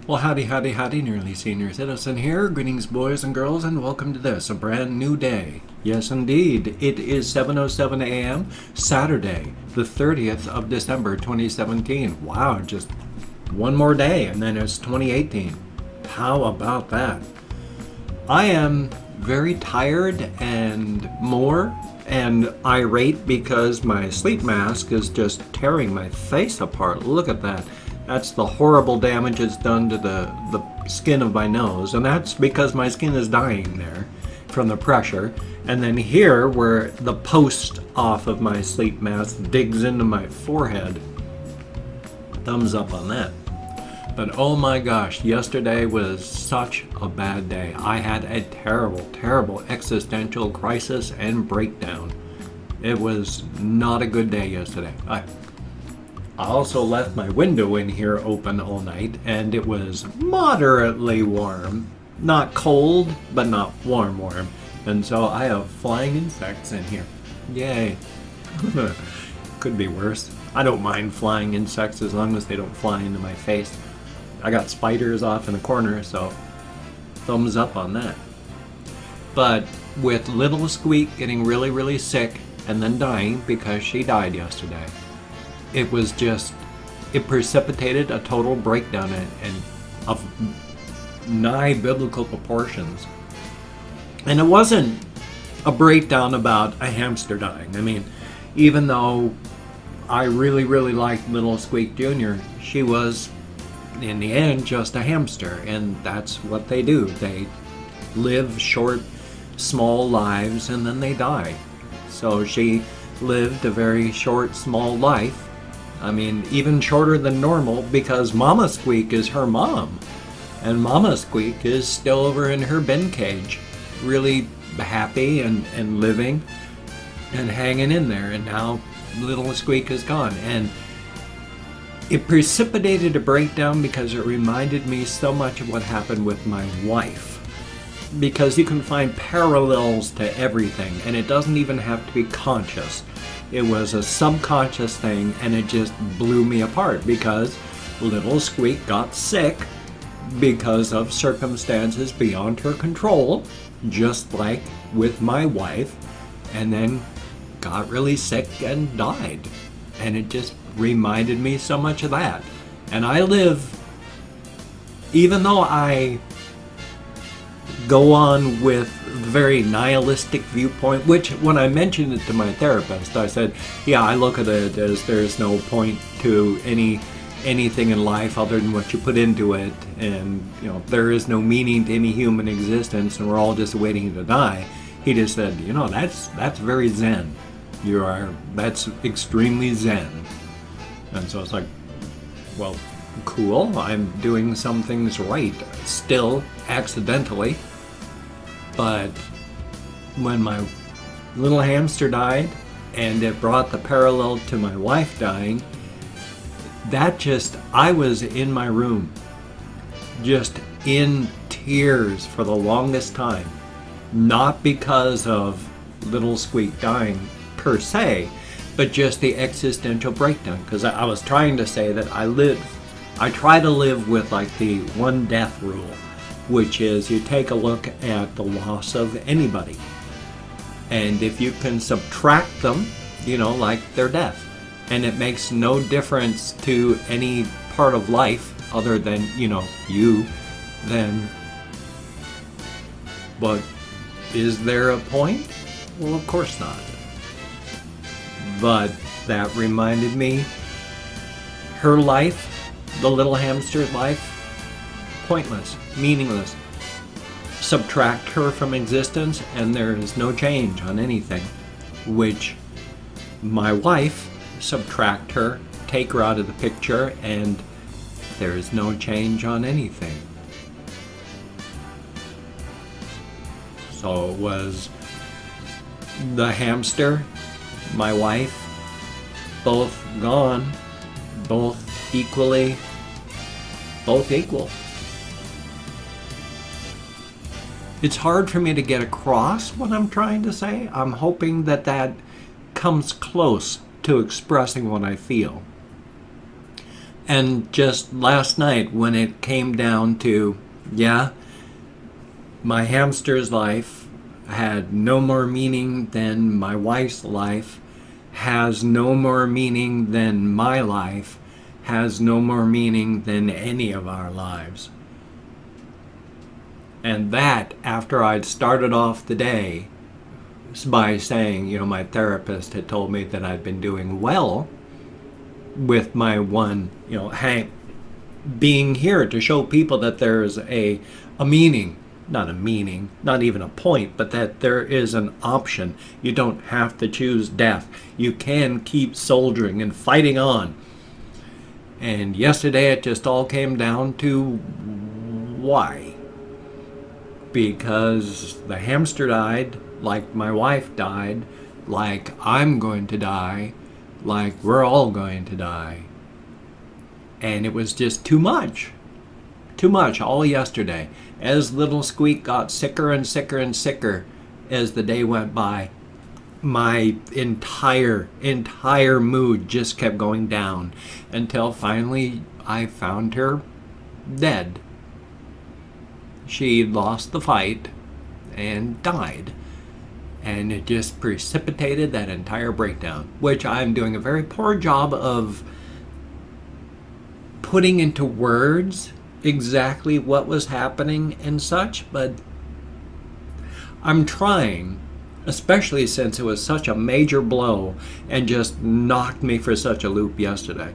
Well, howdy, howdy, howdy, nearly senior citizen here. Greetings, boys and girls, and welcome to this, a brand new day. Yes, indeed, it is 7:07 a.m., Saturday, the 30th of December, 2017. Wow, just one more day, and then it's 2018. How about that? I am very tired and irate because my sleep mask is just tearing my face apart. Look at that. That's the horrible damage it's done to the skin of my nose, and that's because my skin is dying there from the pressure. And then here, where the post off of my sleep mask digs into my forehead, thumbs up on that. But oh my gosh, yesterday was such a bad day. I had a terrible, terrible existential crisis and breakdown. It was not a good day yesterday. I also left my window in here open all night, and it was moderately warm. Not cold, but not warm. And so I have flying insects in here. Yay. Could be worse. I don't mind flying insects as long as they don't fly into my face. I got spiders off in the corner, so thumbs up on that. But with little Squeak getting really, really sick and then dying because she died yesterday, it was just, it precipitated a total breakdown and of nigh biblical proportions. And it wasn't a breakdown about a hamster dying. I mean, even though I really, really liked little Squeak Jr., she was, in the end, just a hamster, and that's what they do. They live short, small lives, and then they die. So she lived a very short, small life. I mean, even shorter than normal, because Mama Squeak is her mom. And Mama Squeak is still over in her bin cage, really happy and living and hanging in there. And now little Squeak is gone. And it precipitated a breakdown because it reminded me so much of what happened with my wife. Because you can find parallels to everything, and it doesn't even have to be conscious. It was a subconscious thing, and it just blew me apart because little Squeak got sick because of circumstances beyond her control, just like with my wife, and then got really sick and died. And it just reminded me so much of that. And I live, even though I go on with a very nihilistic viewpoint, which when I mentioned it to my therapist, I said, yeah, I look at it as there's no point to anything in life other than what you put into it, and there is no meaning to any human existence, and we're all just waiting to die. He just said, that's very zen. That's extremely zen. And so it's like, well, cool, I'm doing some things right, still accidentally. But when my little hamster died, and it brought the parallel to my wife dying, I was in my room, just in tears for the longest time. Not because of little Squeak dying per se, but just the existential breakdown. Because I was trying to say that I try to live with like the one death rule, which is you take a look at the loss of anybody, and if you can subtract them, like their death, and it makes no difference to any part of life other than you, then but is there a point? Well, of course not. But that reminded me, her life, the little hamster's life, pointless, meaningless. Subtract her from existence and there is no change on anything. Which my wife, subtract her, take her out of the picture, and there is no change on anything. So it was the hamster, my wife, both gone, both equal. It's hard for me to get across what I'm trying to say. I'm hoping that comes close to expressing what I feel. And just last night, when it came down to, yeah, my hamster's life had no more meaning than my wife's life, has no more meaning than my life, has no more meaning than any of our lives. And that, after I'd started off the day by saying, my therapist had told me that I'd been doing well with my one, Hank being here to show people that there's a meaning, not a meaning, not even a point, but that there is an option. You don't have to choose death. You can keep soldiering and fighting on. And yesterday it just all came down to why. Because the hamster died, like my wife died, like I'm going to die, like we're all going to die. And it was just too much. Too much all yesterday. As little Squeak got sicker and sicker and sicker as the day went by, my entire mood just kept going down until finally I found her dead. She lost the fight and died. And it just precipitated that entire breakdown, which I'm doing a very poor job of putting into words exactly what was happening and such, but I'm trying, especially since it was such a major blow and just knocked me for such a loop yesterday.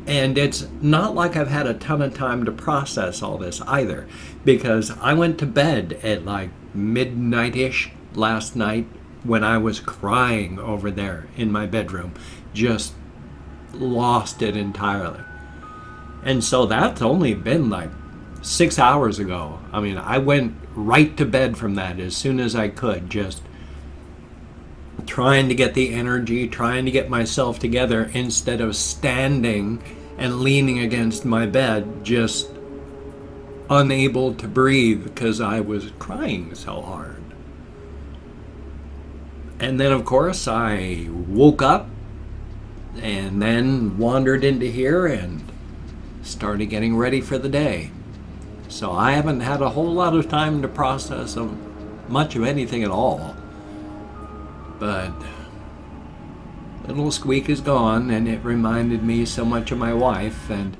And it's not like I've had a ton of time to process all this either, because I went to bed at like midnight-ish last night when I was crying over there in my bedroom, just lost it entirely. And so that's only been like 6 hours ago. I mean, I went right to bed from that as soon as I could, just trying to get the energy, trying to get myself together instead of standing and leaning against my bed, just unable to breathe because I was crying so hard. And then, of course, I woke up and then wandered into here and started getting ready for the day. So I haven't had a whole lot of time to process much of anything at all. But little Squeak is gone, and it reminded me so much of my wife, and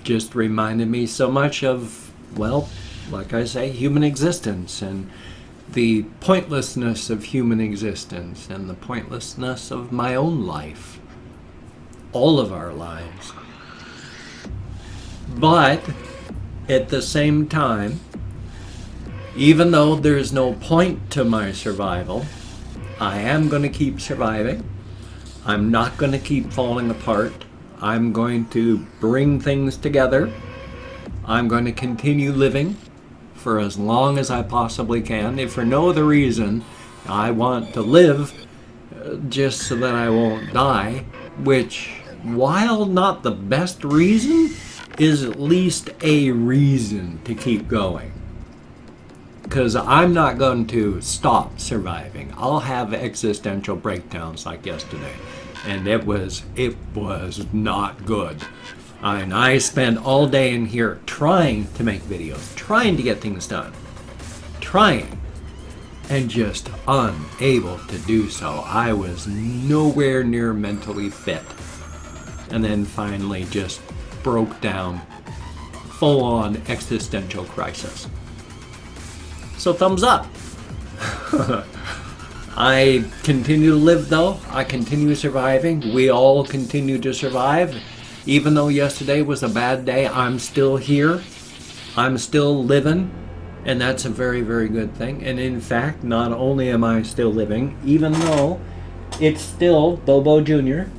just reminded me so much of, well, like I say, human existence, and the pointlessness of human existence, and the pointlessness of my own life. All of our lives. But at the same time, even though there's no point to my survival, I am going to keep surviving. I'm not going to keep falling apart. I'm going to bring things together. I'm going to continue living for as long as I possibly can. If for no other reason, I want to live just so that I won't die, which, while not the best reason, is at least a reason to keep going. Because I'm not going to stop surviving. I'll have existential breakdowns like yesterday. And it was not good. I spent all day in here trying to make videos, trying to get things done. Trying. And just unable to do so. I was nowhere near mentally fit. And then finally just broke down, full-on existential crisis. So thumbs up. I continue to live though. I continue surviving. We all continue to survive. Even though yesterday was a bad day, I'm still here. I'm still living. And that's a very, very good thing. And in fact, not only am I still living, even though it's still Bobo Jr.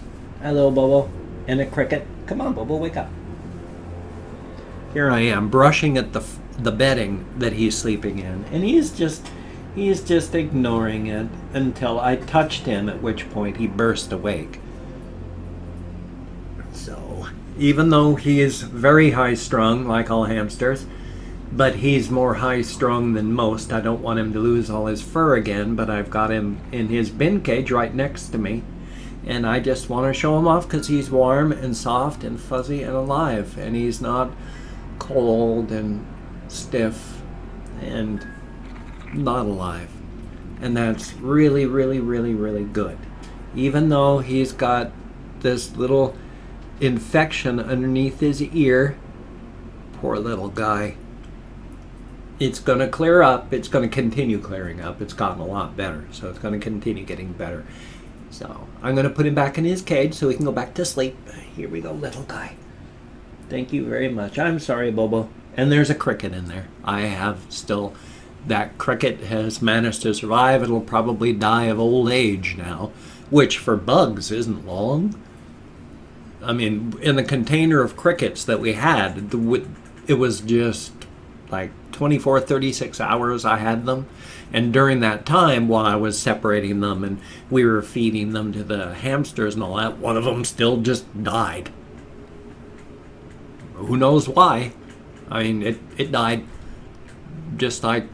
Hello, Bobo. And a cricket. Come on, Bobo, wake up. Here I am, brushing at the bedding that he's sleeping in. And he's just ignoring it until I touched him, at which point he burst awake. So, even though he is very high-strung, like all hamsters, but he's more high-strung than most. I don't want him to lose all his fur again, but I've got him in his bin cage right next to me. And I just want to show him off because he's warm and soft and fuzzy and alive. And he's not cold and stiff and not alive. And that's really, really, really, really good. Even though he's got this little infection underneath his ear, poor little guy. It's going to clear up. It's going to continue clearing up. It's gotten a lot better, so it's going to continue getting better. So I'm going to put him back in his cage so he can go back to sleep. Here we go, little guy. Thank you very much. I'm sorry, Bobo. And there's a cricket in there. I have still... That cricket has managed to survive. It'll probably die of old age now, which for bugs isn't long. I mean, in the container of crickets that we had, it was just like 24, 36 hours I had them. And during that time, while I was separating them and we were feeding them to the hamsters and all that, one of them still just died. Who knows why? I mean, it died just like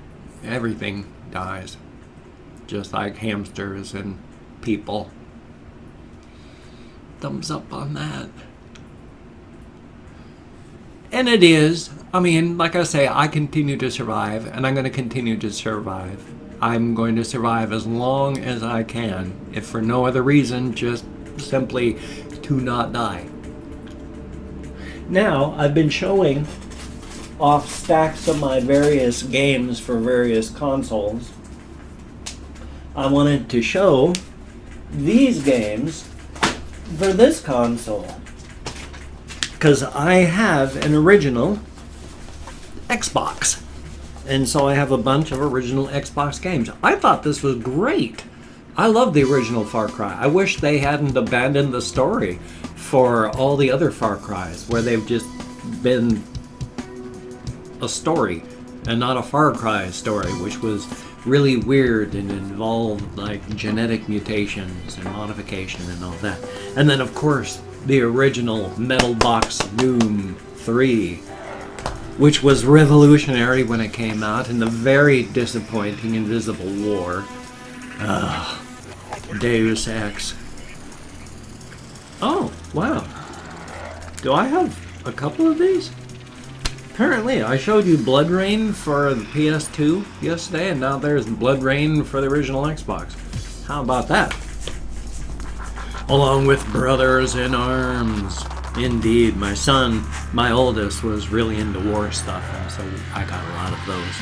everything dies. Just like hamsters and people. Thumbs up on that. And it is. I mean, like I say, I continue to survive, and I'm going to continue to survive. I'm going to survive as long as I can, if for no other reason, just simply to not die. Now, I've been showing off stacks of my various games for various consoles. I wanted to show these games for this console, because I have an original Xbox, and so I have a bunch of original Xbox games. I thought this was great. I love the original Far Cry. I wish they hadn't abandoned the story for all the other Far Cries, where they've just been a story and not a Far Cry story, which was really weird and involved like genetic mutations and modification and all that. And then of course the original Metal Box Doom 3, which was revolutionary when it came out, and the very disappointing Invisible War. Deus Ex. Oh, wow. Do I have a couple of these? Apparently, I showed you Blood Rain for the PS2 yesterday, and now there's Blood Rain for the original Xbox. How about that? Along with Brothers in Arms. Indeed, my son, my oldest, was really into war stuff, and so I got a lot of those.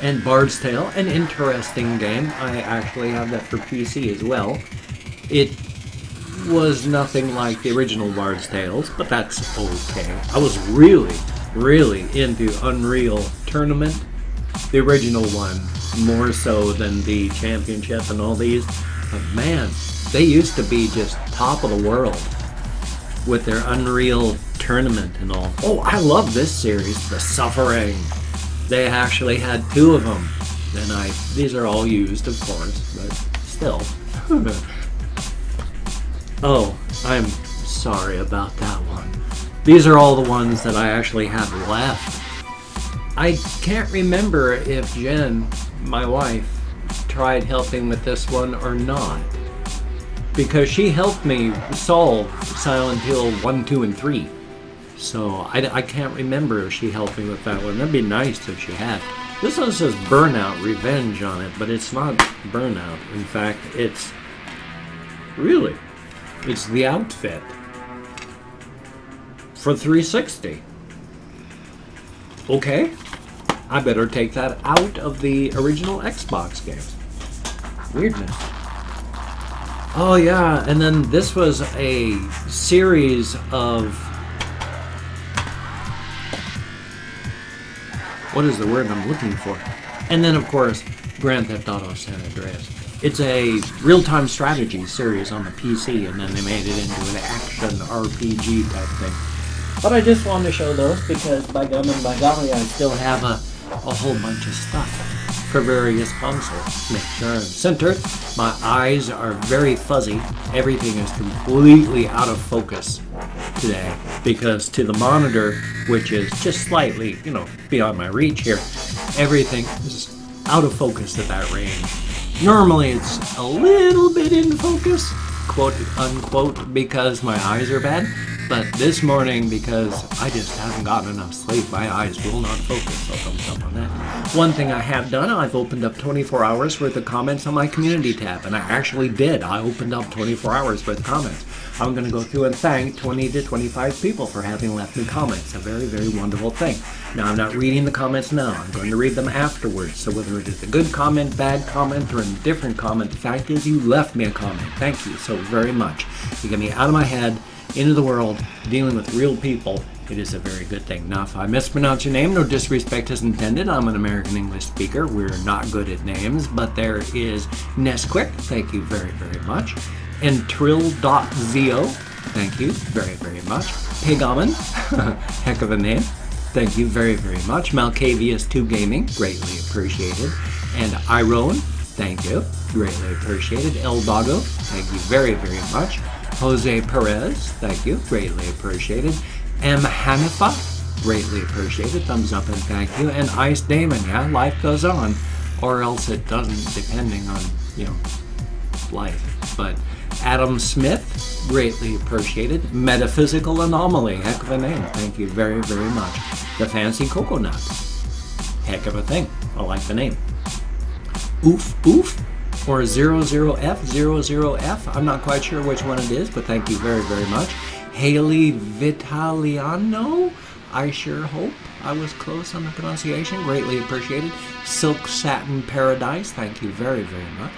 And Bard's Tale, an interesting game. I actually have that for PC as well. It was nothing like the original Bard's Tales, but that's okay. I was really into Unreal Tournament, the original one, more so than the Championship and all these. But man, they used to be just top of the world with their Unreal Tournament and all. Oh, I love this series, The Suffering. They actually had two of them. And these are all used, of course, but still. Oh, I'm sorry about that one. These are all the ones that I actually have left. I can't remember if Jen, my wife, tried helping with this one or not, because she helped me solve Silent Hill 1, 2, and 3. So I can't remember if she helped me with that one. That'd be nice if she had. This one says Burnout Revenge on it, but it's not Burnout. In fact, it's the outfit for 360. Okay, I better take that out of the original Xbox games. Weirdness. Oh yeah, and then this was a series of... what is the word I'm looking for? And then, of course, Grand Theft Auto San Andreas. It's a real-time strategy series on the PC, and then they made it into an action RPG type thing. But I just wanted to show those because, by gum and by golly, I still have a whole bunch of stuff for various consoles. Make sure I'm centered. My eyes are very fuzzy. Everything is completely out of focus today because to the monitor, which is just slightly, beyond my reach here, everything is out of focus at that range. Normally it's a little bit in focus, quote unquote because my eyes are bad, but this morning because I just haven't gotten enough sleep, my eyes will not focus, so thumbs up on that. One thing I have done, I've opened up 24 hours worth of comments on my community tab, and I actually did. I opened up 24 hours worth of comments. I'm going to go through and thank 20 to 25 people for having left me comments. A very, very wonderful thing. Now, I'm not reading the comments now. I'm going to read them afterwards. So whether it is a good comment, bad comment, or a different comment, the fact is you left me a comment. Thank you so very much. You get me out of my head, into the world, dealing with real people. It is a very good thing. Now, if I mispronounce your name, no disrespect is intended. I'm an American English speaker. We're not good at names, but there is Nesquik. Thank you very, very much. And Trill.zo. Thank you very, very much. Pigaman. Heck of a name. Thank you very, very much. Malcavius2 Gaming. Greatly appreciated. And Iron. Thank you. Greatly appreciated. El Dago. Thank you very, very much. Jose Perez. Thank you. Greatly appreciated. M. Hanifa. Greatly appreciated. Thumbs up and thank you. And Ice Damon. Yeah, life goes on. Or else it doesn't, depending on, life. But Adam Smith, greatly appreciated. Metaphysical Anomaly, heck of a name. Thank you very, very much. The Fancy Coconut, heck of a thing. I like the name. Oof, oof, or 00F, 00F. I'm not quite sure which one it is, but thank you very, very much. Haley Vitaliano, I sure hope I was close on the pronunciation. Greatly appreciated. Silk Satin Paradise, thank you very, very much.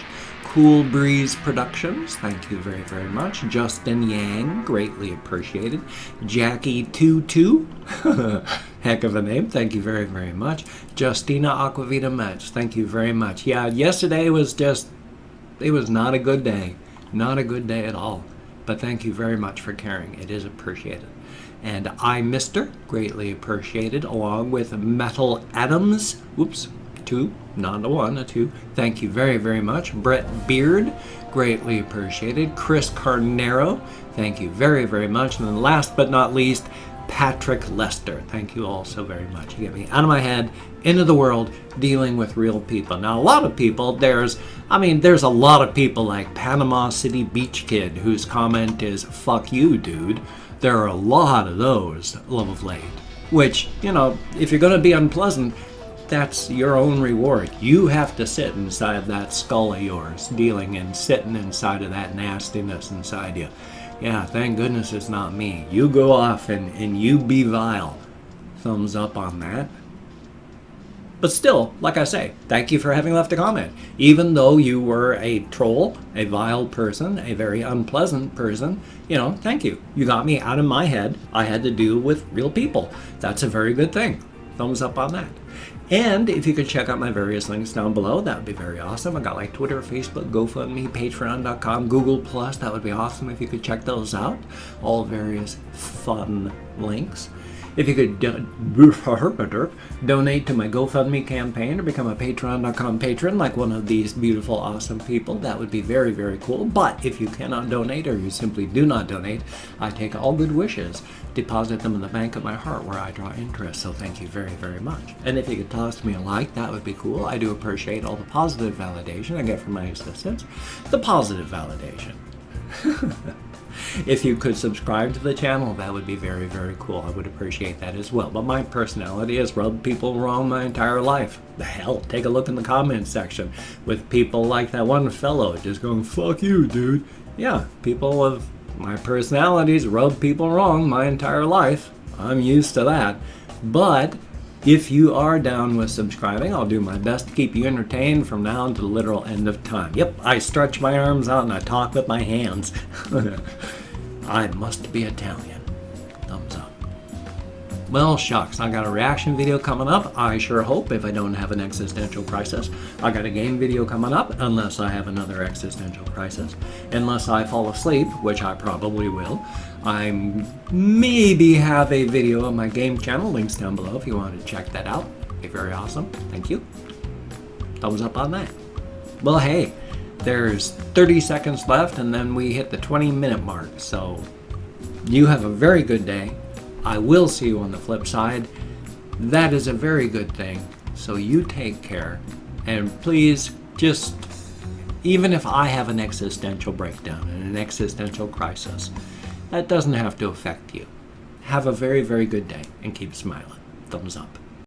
Cool Breeze Productions, thank you very, very much. Justin Yang, greatly appreciated. Jackie Tutu, heck of a name, thank you very, very much. Justina Aquavita Metz, thank you very much. Yeah, yesterday was it was not a good day. Not a good day at all. But thank you very much for caring. It is appreciated. And I Mister, greatly appreciated, along with Metal Adams, whoops, 2, not a 1, a 2. Thank you very, very much. Brett Beard, greatly appreciated. Chris Carnero, thank you very, very much. And then last but not least, Patrick Lester. Thank you all so very much. You get me out of my head, into the world, dealing with real people. Now, a lot of people, there's a lot of people like Panama City Beach Kid, whose comment is, fuck you, dude. There are a lot of those, love of late. Which, if you're going to be unpleasant, that's your own reward. You have to sit inside that skull of yours, dealing and sitting inside of that nastiness inside you. Yeah, thank goodness it's not me. You go off and you be vile. Thumbs up on that. But still, like I say, thank you for having left a comment. Even though you were a troll, a vile person, a very unpleasant person, thank you. You got me out of my head. I had to deal with real people. That's a very good thing. Thumbs up on that. And if you could check out my various links down below, that would be very awesome. I got like Twitter, Facebook, GoFundMe, Patreon.com, Google+. That would be awesome if you could check those out. All various fun links. If you could donate to my GoFundMe campaign or become a Patreon.com patron like one of these beautiful, awesome people, that would be very, very cool. But if you cannot donate or you simply do not donate, I take all good wishes, deposit them in the bank of my heart where I draw interest. So thank you very, very much. And if you could toss me a like, that would be cool. I do appreciate all the positive validation I get from my assistants. The positive validation. If you could subscribe to the channel, that would be very, very cool. I would appreciate that as well. But my personality has rubbed people wrong my entire life. The hell, take a look in the comments section with people like that one fellow just going, fuck you, dude. Yeah, people of my personalities rub people wrong my entire life. I'm used to that. But if you are down with subscribing, I'll do my best to keep you entertained from now to the literal end of time. Yep, I stretch my arms out and I talk with my hands. I must be Italian. Thumbs up. Well, shucks, I got a reaction video coming up. I sure hope, if I don't have an existential crisis. I got a game video coming up, unless I have another existential crisis. Unless I fall asleep, which I probably will. I maybe have a video on my game channel, links down below if you want to check that out. It'd be very awesome. Thank you. Thumbs up on that. Well, hey, there's 30 seconds left and then we hit the 20-minute mark. So you have a very good day. I will see you on the flip side. That is a very good thing. So you take care. And please just Even if I have an existential breakdown and an existential crisis, that doesn't have to affect you. Have a very, very good day and keep smiling. Thumbs up.